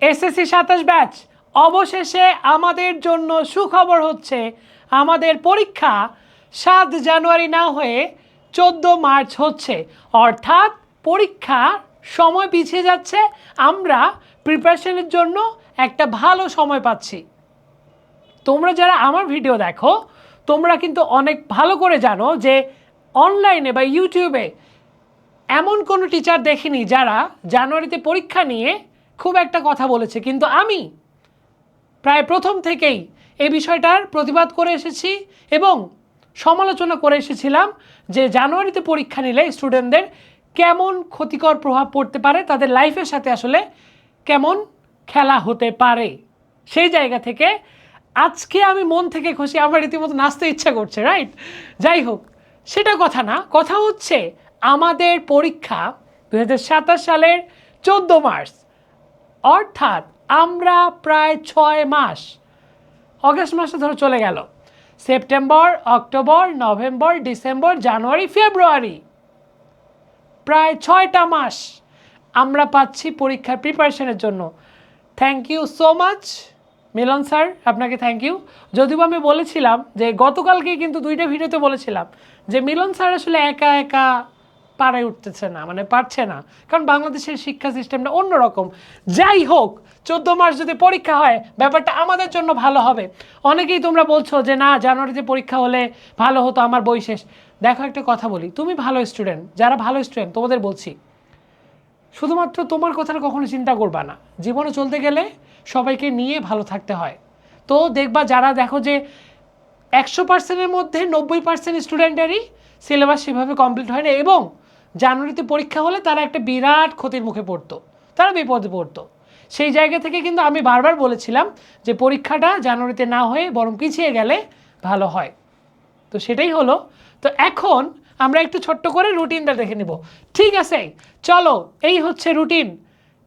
SSC 27 batch অবশেষে আমাদের জন্য সুখবর হচ্ছে আমাদের পরীক্ষা 7 জানুয়ারি না হয়ে 14 মার্চ হচ্ছে, অর্থাৎ পরীক্ষা সময় পিছিয়ে যাচ্ছে। আমরা প্রিপারেশনের জন্য একটা ভালো সময় পাচ্ছি। তোমরা যারা আমার ভিডিও দেখো তোমরা কিন্তু অনেক ভালো করে জানো যে অনলাইনে বা ইউটিউবে এমন কোনো টিচার দেখিনি যারা জানুয়ারিতে পরীক্ষা নিয়ে খুব একটা কথা বলেছে, কিন্তু আমি প্রায় প্রথম থেকেই এই বিষয়টার প্রতিবাদ করে এসেছি এবং সমালোচনা করে এসেছিলাম যে জানুয়ারিতে পরীক্ষা নিলে স্টুডেন্টদের কেমন ক্ষতিকর প্রভাব পড়তে পারে, তাদের লাইফের সাথে আসলে কেমন খেলা হতে পারে। সেই জায়গা থেকে আজকে আমি মন থেকে খুশি, আমার রীতিমতো নাচতে ইচ্ছা করছে, রাইট? যাই হোক, সেটা কথা না, কথা হচ্ছে আমাদের পরীক্ষা 2027 সালের 14 মার্চ, অর্থাৎ আমরা প্রায় 6 মাস, অগস্ট মাসে ধরে চলে গেল, September, October, November, December, January, February, প্রায় 6টা মাস আমরা পাচ্ছি পরীক্ষার প্রিপারেশনের জন্য। Thank you so much Milan sir, আপনাকে থ্যাংক ইউ। যদিও আমি বলেছিলাম যে গতকালকে কিন্তু 2টা ভিডিওতে বলেছিলাম যে মিলন স্যার আসলে একা একা পারে উঠতেছে না, মানে পারছে না, কারণ বাংলাদেশের শিক্ষা সিস্টেমটা অন্যরকম। যাই হোক, 14 মার্চ যদি পরীক্ষা হয় ব্যাপারটা আমাদের জন্য ভালো হবে। অনেকেই তোমরা বলছো যে না জানুয়ারিতে পরীক্ষা হলে ভালো হতো, আমার বই শেষ। দেখো একটা কথা বলি, তুমি ভালো স্টুডেন্ট, যারা ভালো স্টুডেন্ট তোমাদের বলছি শুধুমাত্র তোমার কথাটা কখনো চিন্তা করবা না। জীবনে চলতে গেলে সবাইকে নিয়ে ভালো থাকতে হয়। তো দেখবা যারা দেখো যে 100%-এর মধ্যে 90% স্টুডেন্টেরই সিলেবাস সেভাবে কমপ্লিট হয় না এবং জানুয়ারিতে পরীক্ষা হলে তারা একটা বিরাট ক্ষতির মুখে পড়তো, তারা বিপদে পড়তো। সেই জায়গা থেকে কিন্তু আমি বারবার বলেছিলাম যে পরীক্ষাটা জানুয়ারিতে না হয়ে বরং পিছিয়ে গেলে ভালো হয়। তো সেটাই হলো। তো এখন আমরা একটু ছোট্ট করে রুটিনটা দেখে নিব, ঠিক আছে? চলো, এই হচ্ছে রুটিন,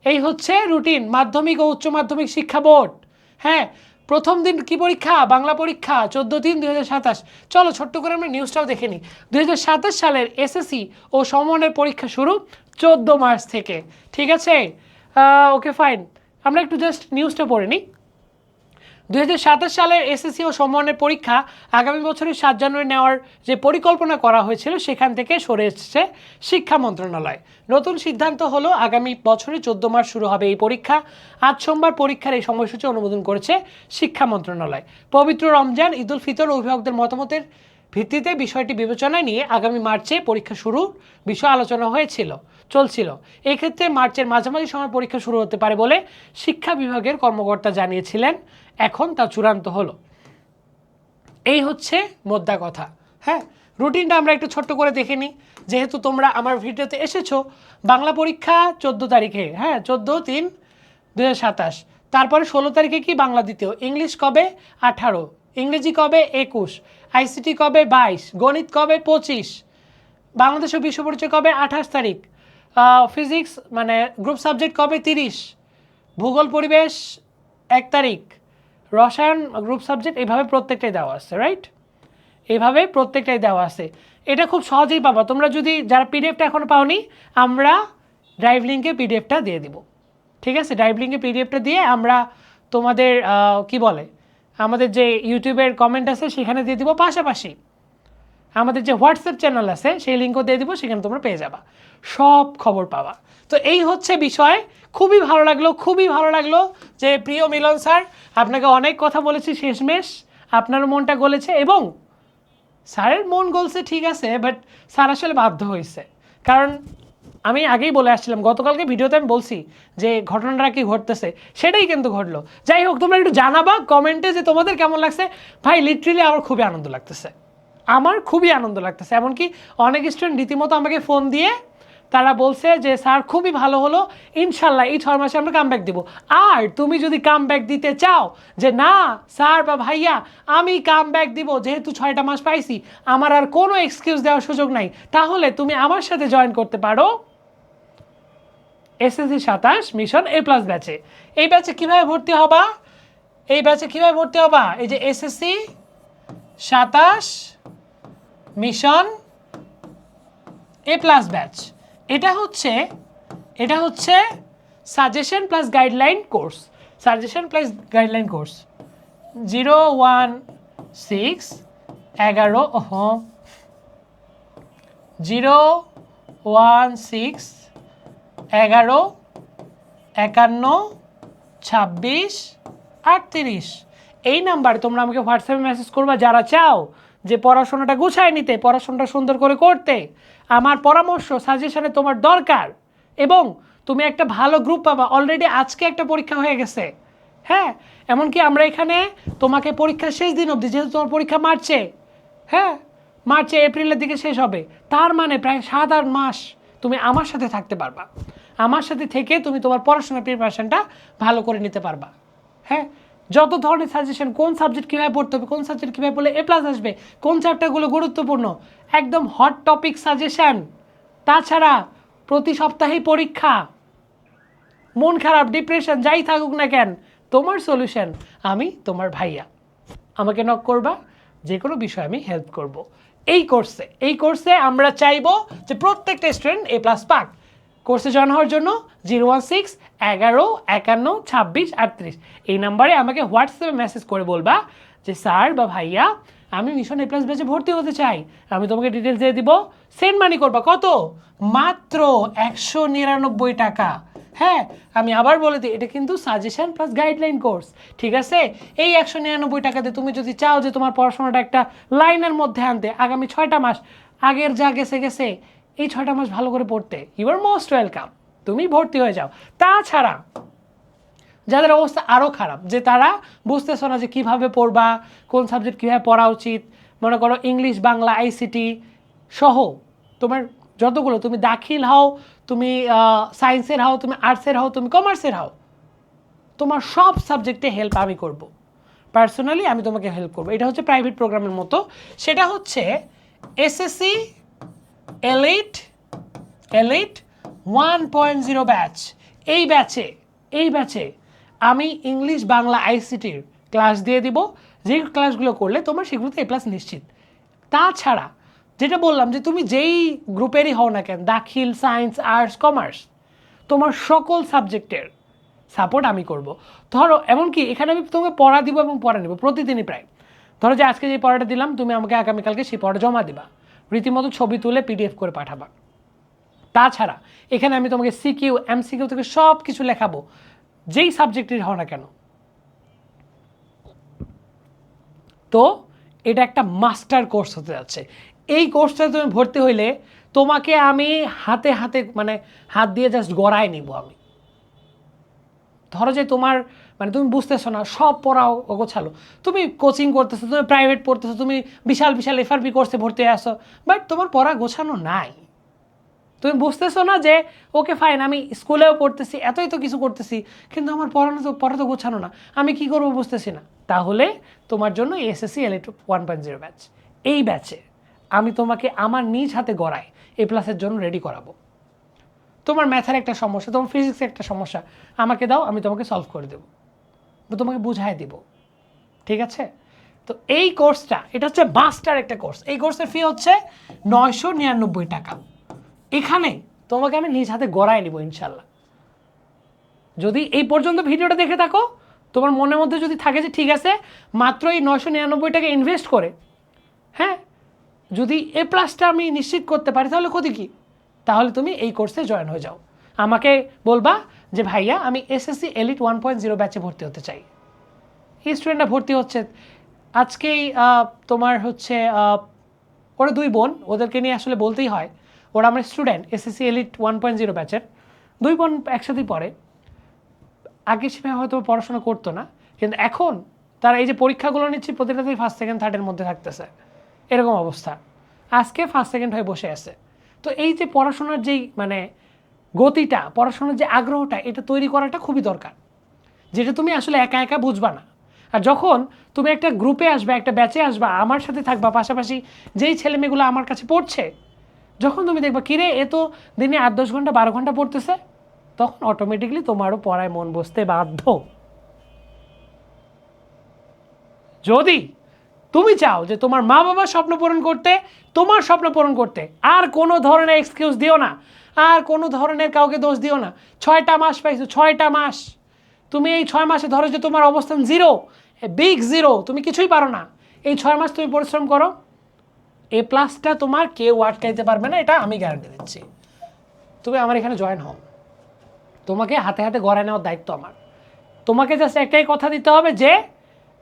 এই হচ্ছে রুটিন মাধ্যমিক ও উচ্চ মাধ্যমিক শিক্ষা বোর্ড। হ্যাঁ, প্রথম দিন কি পরীক্ষা? বাংলা পরীক্ষা 14/3/2027। চলো ছোট্ট করে আমরা নিউজটাও দেখে নিই। 2027 সালের এসএসসি ও সমমানের পরীক্ষা শুরু 14 মার্চ থেকে, ঠিক আছে? ওকে ফাইন, আমরা একটু জাস্ট নিউজটা পড়ে নিই। 2027 সালের এসএসসি ও সমমানের পরীক্ষা আগামী বছরের 7 জানুয়ারি নেওয়ার যে পরিকল্পনা করা হয়েছিল সেখান থেকে সরে এসেছে শিক্ষা মন্ত্রণালয়। নতুন সিদ্ধান্ত হলো আগামী বছরে 14 মার্চ শুরু হবে এই পরীক্ষা। আজ সোমবার পরীক্ষার এই সময়সূচি অনুমোদন করেছে শিক্ষা মন্ত্রণালয়। পবিত্র রমজান, ঈদ উল ফিতর ও অভিভাবকদের মতামতের ভিত্তিতে বিষয়টি বিবেচনায় নিয়ে আগামী মার্চে পরীক্ষা শুরুর বিষয়ে আলোচনা চলছিল। এক্ষেত্রে মার্চের মাঝামাঝি সময় পরীক্ষা শুরু হতে পারে বলে শিক্ষা বিভাগের কর্মকর্তা জানিয়েছিলেন। এখন তা চূড়ান্ত হলো। এই হচ্ছে মোদ্দা কথা। হ্যাঁ, রুটিনটা আমরা একটু ছোট্ট করে দেখে নিই, যেহেতু তোমরা আমার ভিডিওতে এসেছো। বাংলা পরীক্ষা 14 তারিখে, হ্যাঁ 14/3/2027। তারপরে 16 তারিখে কি বাংলা দ্বিতীয়, ইংলিশ কবে 18, ইংরেজি কবে 21, আইসিটি কবে 22, গণিত কবে 25, বাংলাদেশ ও বিশ্ব পরিচয় কবে 28 তারিখ, ফিজিক্স মানে গ্রুপ সাবজেক্ট কবে 30, ভূগোল পরিবেশ 1 তারিখ, রসায়ন গ্রুপ সাবজেক্ট, এইভাবে প্রত্যেকটাই দেওয়া আছে, রাইট? এইভাবে প্রত্যেকটাই দেওয়া আছে। এটা খুব সহজেই পাবা তোমরা, যদি যারা পিডিএফটা এখনও পাওনি আমরা ড্রাইভ লিঙ্কে পিডিএফটা দিয়ে দিব, ঠিক আছে? ড্রাইভ লিঙ্কে পিডিএফটা দিয়ে আমরা তোমাদের কি বলে আমাদের যে ইউটিউবের কমেন্ট আছে সেখানে দিয়ে দিব, পাশাপাশি আমাদের যে হোয়াটসঅ্যাপ চ্যানেল আছে সেই লিঙ্কও দিয়ে দিব, সেখানে তোমরা পেয়ে যাবা, সব খবর পাবা। তো এই হচ্ছে বিষয়। খুবই ভালো লাগলো যে প্রিয় মিলন স্যার, আপনাকে অনেক কথা বলেছি, শেষমেশ আপনার মনটা গলেছে এবং স্যারের মন গলছে, ঠিক আছে, বাট স্যার আসলে বাধ্য হয়েছে। কারণ আমি আগেই বলে আসছিলাম, গতকালকে ভিডিওতে আমি বলছি যে ঘটনাটা কি ঘটতেছে, সেটাই কিন্তু ঘটলো। যাই হোক, তোমরা একটু জানাবা কমেন্টে যে তোমাদের কেমন লাগছে। ভাই লিটারেলি আমার খুবই আনন্দ লাগতেছে, এমনকি অনেক স্টুডেন্ট রীতিমতো আমাকে ফোন দিয়ে তারা বলছে যে স্যার খুবই ভালো হলো, ইনশাল্লাহ এই 6 মাসে আমরা কামব্যাক দিব। আর তুমি যদি কামব্যাক দিতে চাও যে না স্যার বা ভাইয়া আমি কামব্যাক দিব, যেহেতু 6টা মাস পাইছি আমার আর কোনো এক্সকিউজ দেওয়ার সুযোগ নাই, তাহলে তুমি আমার সাথে জয়েন করতে পারো এসএসসি 27 মিশন A+ ব্যাচে। এই ব্যাচে কীভাবে ভর্তি হবা? এই যে এসএসসি 27 মিশন A+ ব্যাচ, এটা হচ্ছে suggestion plus guideline course, suggestion plus guideline course 016 11 016 11 51 26 38 এই নাম্বারে তোমরা আমাকে হোয়াটসঅ্যাপে মেসেজ করবা যারা চাও যে পড়াশোনাটা গুছায় নিতে, পড়াশোনাটা সুন্দর করে করতে, আমার পরামর্শ সাজেশনে তোমার দরকার, এবং তুমি একটা ভালো গ্রুপ পাবা। অলরেডি আজকে একটা পরীক্ষা হয়ে গেছে, হ্যাঁ, এমনকি আমরা এখানে তোমাকে পরীক্ষার শেষ দিন অবধি, যেহেতু তোমার পরীক্ষা মার্চে, হ্যাঁ মার্চে এপ্রিলের দিকে শেষ হবে, তার মানে প্রায় 7-8 মাস তুমি আমার সাথে থাকতে পারবা। আমার সাথে থেকে তুমি তোমার পড়াশোনার প্রিপারেশনটা ভালো করে নিতে পারবা। হ্যাঁ, যত ধরনের সাজেশন, কোন সাবজেক্ট কীভাবে পড়তে হবে, কোন সাবজেক্ট কীভাবে পড়লে A+ আসবে, কোন চ্যাপ্টারগুলো গুরুত্বপূর্ণ, একদম হট টপিক সাজেশন। তাছাড়া প্রতি সপ্তাহেই পরীক্ষা, মন খারাপ, ডিপ্রেশন যাই থাকুক না কেন, তোমার সলিউশন আমি তোমার ভাইয়া। আমাকে নক করবা, যে কোনো বিষয়ে আমি হেল্প করব। এই কোর্সে আমরা চাইবো যে প্রত্যেকটা স্টুডেন্ট A+ পাক। কোর্সে জয়েন হওয়ার জন্য 016 11 51 26 38 এই নাম্বারে আমাকে হোয়াটসঅ্যাপে মেসেজ করে বলবা যে স্যার বা ভাইয়া আমি মিশন A+ ব্যাচে ভর্তি হতে চাই। আমি তোমাকে ডিটেলস দিয়ে দিব, সেন্ড মানি করবা। কত? মাত্র 199 টাকা। হ্যাঁ, আমি আবার বলে দিই, এটা কিন্তু সাজেশন প্লাস গাইডলাইন কোর্স, ঠিক আছে? এই 199 টাকাতে তুমি যদি চাও যে তোমার পড়াশোনাটা একটা লাইনের মধ্যে আনতে, আগামী 6টা মাস, আগের যা গেছে গেছে, এই 6টা মাস ভালো করে পড়তে, ইউ আর মোস্ট ওয়েলকাম, তুমি ভর্তি হয়ে যাও। তাছাড়া যাদের অবস্থা আরও খারাপ, যে তারা বুঝতেছ না যে কীভাবে পড়বা, কোন সাবজেক্ট কীভাবে পড়া উচিত, মনে করো ইংলিশ, বাংলা, ICT সহ তোমার যতগুলো, তুমি দাখিল হও, তুমি সায়েন্সের হও, তুমি আর্টসের হও, তুমি কমার্সের হও, তোমার সব সাবজেক্টে হেল্প আমি করব। পার্সোনালি আমি তোমাকে হেল্প করবো। এটা হচ্ছে প্রাইভেট প্রোগ্রামের মতো। সেটা হচ্ছে SSC এলিট 1.0 ব্যাচ। এই ব্যাচে আমি ইংলিশ, বাংলা, ICTর ক্লাস দিয়ে দিব, যে ক্লাসগুলো করলে তোমার সেগুলোতে A+ নিশ্চিত। তাছাড়া যেটা বললাম যে তুমি যেই গ্রুপেরই হও না কেন, দাখিল, সায়েন্স, আর্টস, কমার্স, তোমার সকল সাবজেক্টের সাপোর্ট আমি করব। ধরো এমনকি এখানে আমি তোমাকে পড়া দিব এবং পড়া নেব প্রতিদিনই প্রায়। ধরো যে আজকে যে পড়াটা দিলাম, তুমি আমাকে আগামীকালকে সেই পড়া জমা দিবা, রীতিমতো ছবি তুলে PDF করে পাঠাবা। তাছাড়া এখানে আমি তোমাকে CQ, MCQ থেকে সব কিছু লেখাবো, যেই সাবজেক্টের হও না কেন। তো এটা একটা মাস্টার কোর্স হতে যাচ্ছে। এই কোর্সটায় তুমি ভর্তি হইলে তোমাকে আমি হাতে হাতে, মানে হাত দিয়ে জাস্ট গড়ায় নিব আমি। ধরো যে তোমার মানে তুমি বুঝতেছো না, সব পড়াও অগোছালো, তুমি কোচিং করতেছো, তুমি প্রাইভেট পড়তেছো, তুমি বিশাল বিশাল FRP কোর্সে ভর্তি হয়ে আসো, বাট তোমার পড়া গোছানো নাই। তুমি বুঝতেছো না যে ওকে ফাইন, আমি স্কুলেও পড়তেছি, এতই তো কিছু করতেছি, কিন্তু আমার পড়া তো গোছানো না, আমি কি করবো বুঝতেছি না। তাহলে তোমার জন্য SSC এলিট 1.0 ব্যাচ। এই ব্যাচে আমি তোমাকে আমার নিজ হাতে গড়াই A+-এর জন্য রেডি করাবো। তোমার ম্যাথের একটা সমস্যা, তোমার ফিজিক্সের একটা সমস্যা, আমাকে দাও, আমি তোমাকে সলভ করে দেবো, তোমাকে বুঝাই দেব, ঠিক আছে? তো এই কোর্সটা, এটা হচ্ছে মাস্টার একটা কোর্স। এই কোর্সের ফি হচ্ছে 999 টাকা। এখানে তোমাকে আমি নিজ হাতে গড়াই নিব ইনশাল্লাহ। যদি এই পর্যন্ত ভিডিওটা দেখে থাকো, তোমার মনের মধ্যে যদি থাকে যে ঠিক আছে, মাত্র এই 999 টাকা ইনভেস্ট করে, হ্যাঁ, যদি A+টা আমি নিশ্চিত করতে পারি, তাহলে ক্ষতি কী? তাহলে তুমি এই কোর্সে জয়েন হয়ে যাও। আমাকে বলবা যে ভাইয়া আমি SSC এলিট 1.0 ব্যাচে ভর্তি হতে চাই। এই স্টুডেন্টরা ভর্তি হচ্ছে আজকেই, তোমার হচ্ছে ওরা 2 বোন, ওদেরকে নিয়ে আসলে বলতেই হয়, ওরা আমার স্টুডেন্ট SSC এলিট 1.0 ব্যাচের। 2 বোন একসাথেই পড়ে। আগে সেভাবে হয়তো পড়াশোনা করতো না, কিন্তু এখন তারা এই যে পরীক্ষাগুলো নিচ্ছে, প্রতিটাতেই 1st, 2nd, 3rd-এর মধ্যে থাকতেছে, এরকম অবস্থা। আজকে 1st, 2nd হয়ে বসে আছে। তো এই যে পড়াশোনার যেই মানে গতিটা, পড়াশোনার যে আগ্রহটা, এটা তৈরি করাটা খুবই দরকার, যেটা তুমি আসলে একা একা বুঝবা না। আর যখন তুমি একটা গ্রুপে আসবা, একটা ব্যাচে আসবা, আমার সাথে থাকবা, পাশাপাশি যেই ছেলেমেয়েগুলো আমার কাছে পড়ছে, যখন তুমি দেখবা কিরে এ তো দিনে 8-10 ঘন্টা 12 ঘন্টা পড়তেছে, তখন অটোমেটিকলি তোমারও পড়ায় মন বসতে বাধ্য। যদি তুমি চাও যে তোমার মা বাবার স্বপ্ন পূরণ করতে, তোমার স্বপ্ন পূরণ করতে, আর কোনো ধরনের এক্সকিউজ দিও না। আর কোনো ধরনের কাউকে দোষ দিও না। 6টা মাস পাইছো, 6টা মাস। তুমি এই 6 মাসে ধরো যে তোমার অবস্থান জিরো, বিগ জিরো, তুমি কিছুই পারো না। এই 6 মাস তুমি পরিশ্রম করো, এ প্লাসটা তোমার কেউ আটকাইতে পারবে না, এটা আমি গ্যারান্টি দিচ্ছি। তুমি আমার এখানে জয়েন হও, তোমাকে হাতে হাতে গড়ায় নেওয়ার দায়িত্ব আমার। তোমাকে জাস্ট একটাই কথা দিতে হবে যে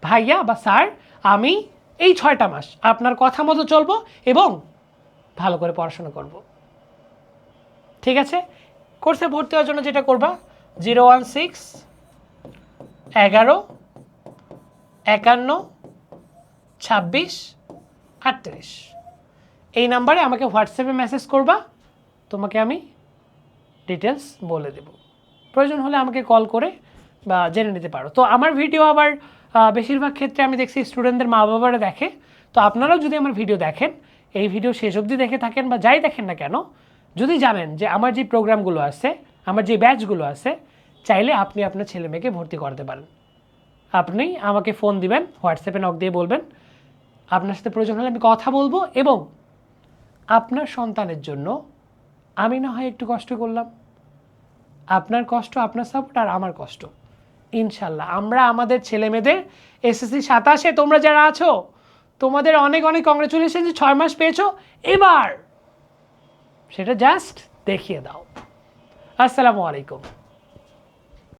ভাইয়া বা স্যার, আমি এই 6টা মাস আপনার কথা মতো চলবো এবং ভালো করে পড়াশোনা করব। ঠিক আছে? কোর্সে ভর্তি হওয়ার জন্য যেটা করবা, 016 11 51 26 38 এই নাম্বারে আমাকে হোয়াটসঅ্যাপে মেসেজ করবা, তোমাকে আমি ডিটেলস বলে দেব। প্রয়োজন হলে আমাকে কল করে বা জেনে নিতে পারো। তো আমার ভিডিও আবার বেশিরভাগ ক্ষেত্রে আমি দেখছি স্টুডেন্টদের মা বাবারা দেখে। তো আপনারাও যদি আমার ভিডিও দেখেন, এই ভিডিও শেষ অবধি দেখে থাকেন বা যাই দেখেন না কেন, যদি জানেন যে আমার যে প্রোগ্রামগুলো আছে, আমার যে ব্যাচগুলো আছে, চাইলে আপনি আপনার ছেলে মেয়েকে ভর্তি করতে পারেন। আপনি আমাকে ফোন দিবেন, হোয়াটসঅ্যাপে নক দিয়ে বলবেন, আপনার সাথে প্রয়োজন হলে আমি কথা বলবো এবং আপনার সন্তানের জন্য আমি না হয় একটু কষ্ট করলাম, আপনার কষ্ট, আপনার সাপোর্ট আর আমার কষ্ট, ইনশাল্লাহ আমরা আমাদের ছেলে মেয়েদের SSC 27-এ তোমরা যারা আছো, তোমাদের অনেক অনেক কংগ্রেচুলেশন যে 6 মাস পেয়েছো, এবার সেটা জাস্ট দেখিয়ে দাও। আসসালামু আলাইকুম।